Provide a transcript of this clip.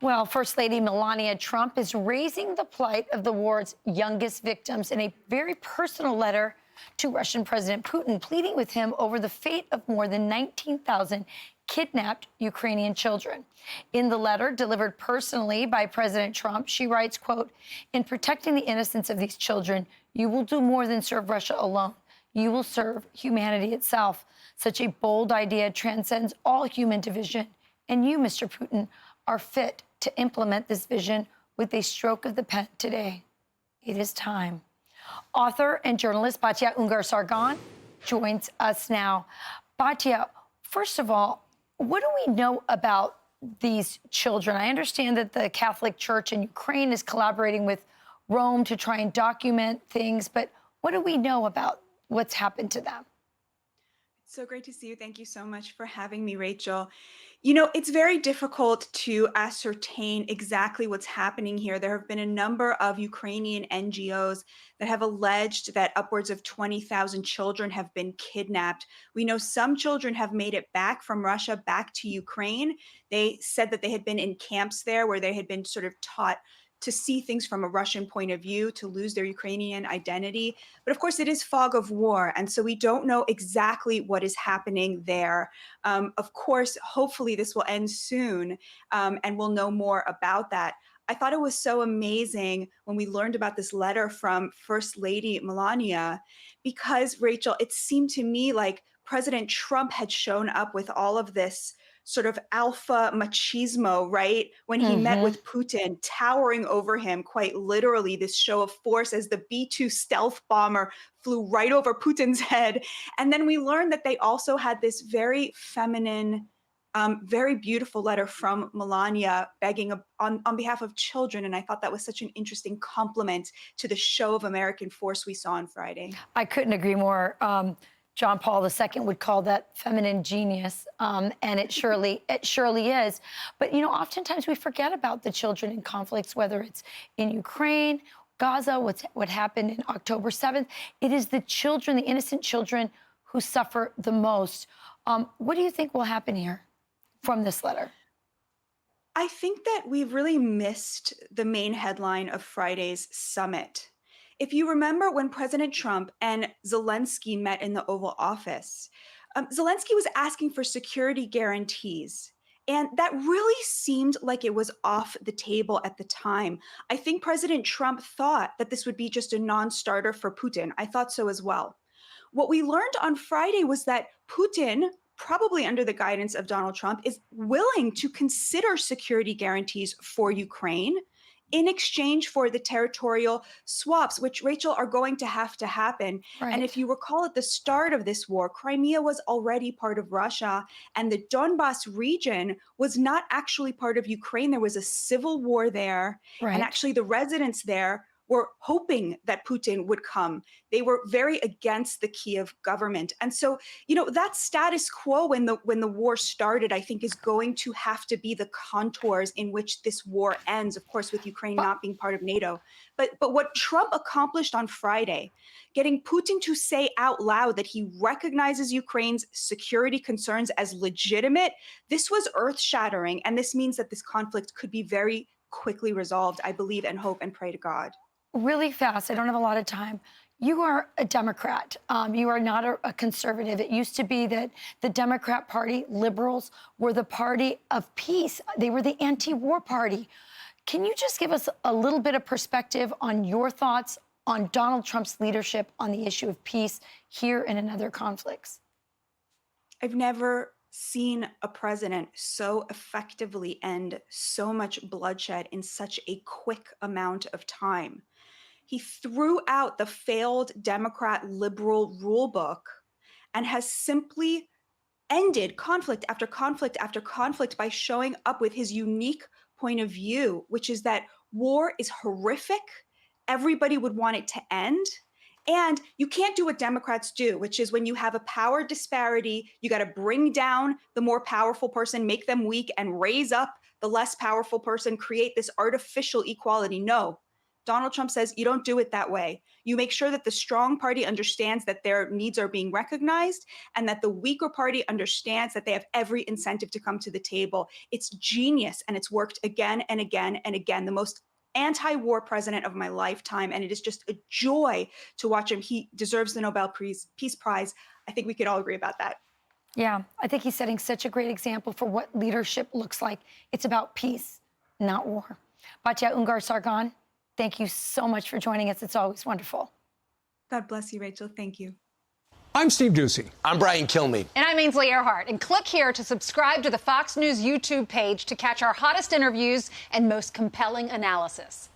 Well, First Lady Melania Trump is raising the plight of the war's youngest victims in a very personal letter to Russian President Putin, pleading with him over the fate of more than 19,000 kidnapped Ukrainian children. In the letter delivered personally by President Trump, she writes, quote, "In protecting the innocence of these children, you will do more than serve Russia alone. You will serve humanity itself. Such a bold idea transcends all human division. And you, Mr. Putin, are fit to implement this vision with a stroke of the pen today. It is time." Author and journalist Batya Ungar-Sargon joins us now. Batya, first of all, what do we know about these children? I understand that the Catholic Church in Ukraine is collaborating with Rome to try and document things, but what do we know about what's happened to them? So great to see you. Thank you so much for having me, Rachel. You know, it's very difficult to ascertain exactly what's happening here. There have been a number of Ukrainian NGOs that have alleged that upwards of 20,000 children have been kidnapped. We know some children have made it back from Russia back to Ukraine. They said that they had been in camps there where they had been sort of taught to see things from a Russian point of view, to lose their Ukrainian identity. But of course, it is fog of war. And so we don't know exactly what is happening there. Of course, hopefully this will end soon, and we'll know more about that. I thought it was so amazing when we learned about this letter from First Lady Melania, because, Rachel, it seemed to me like President Trump had shown up with all of this sort of alpha machismo, right? When he met Hmm. with Putin, towering over him, quite literally, this show of force as the B 2 stealth bomber flew right over Putin's head. And then we learned that they also had this very feminine, very beautiful letter from Melania begging on behalf of children. And I thought that was such an interesting compliment to the show of American force we saw on Friday. I couldn't agree more. John Paul II would call that feminine genius, and it surely is. But you know, oftentimes we forget about the children in conflicts, whether it's in Ukraine, Gaza, what happened in October 7th. It is the children, the innocent children, who suffer the most. What do you think will happen here from this letter? I think that we've really missed the main headline of Friday's summit. If you remember when President Trump and Zelensky met in the Oval Office, Zelensky was asking for security guarantees. And that really seemed like it was off the table at the time. I think President Trump thought that this would be just a non starter for Putin. I thought so as well. What we learned on Friday was that Putin, probably under the guidance of Donald Trump, is willing to consider security guarantees for Ukraine in exchange for the territorial swaps, which, Rachel, are going to have to happen. And Right. if you recall at the start of this war, Crimea was already part of Russia, and the Donbas region was not actually part of Ukraine. There was a civil war there, and Right. actually, the residents there were hoping that Putin would come. They were very against the Kiev government. And so, you know, that status quo when the war started, I think is going to have to be the contours in which this war ends, of course, with Ukraine But not being part of NATO. But what Trump accomplished on Friday, getting Putin to say out loud that he recognizes Ukraine's security concerns as legitimate, this was earth-shattering. And this means that this conflict could be very quickly resolved, I believe and hope and pray to God. really fast, I don't have a lot of time. You are a Democrat. You are not a conservative. It used to be that the Democrat Party, liberals, were the party of peace. They were the anti-war party. Can you just give us a little bit of perspective on your thoughts on Donald Trump's leadership on the issue of peace here and in other conflicts? I've never seen a president so effectively end so much bloodshed in such a quick amount of time. He threw out the failed Democrat liberal rule book and has simply ended conflict after conflict after conflict by showing up with his unique point of view, which is that war is horrific. Everybody would want it to end. And you can't do what Democrats do, which is when you have a power disparity, you got to bring down the more powerful person, make them weak, and raise up the less powerful person, create this artificial equality. No, Donald Trump says you don't do it that way. You make sure that the strong party understands that their needs are being recognized and that the weaker party understands that they have every incentive to come to the table. It's genius, and it's worked again and again and again. The most anti-war president of my lifetime, and it is just a joy to watch him. He deserves the Nobel Peace Prize. I think we could all agree about that. Yeah, I think he's setting such a great example for what leadership looks like. It's about peace, not war. Batya Ungar-Sargon, thank you so much for joining us. It's always wonderful. God bless you, Rachel. Thank you. I'm Steve Doocy. I'm Brian Kilmeade. And I'm Ainsley Earhart. And click here to subscribe to the Fox News YouTube page to catch our hottest interviews and most compelling analysis.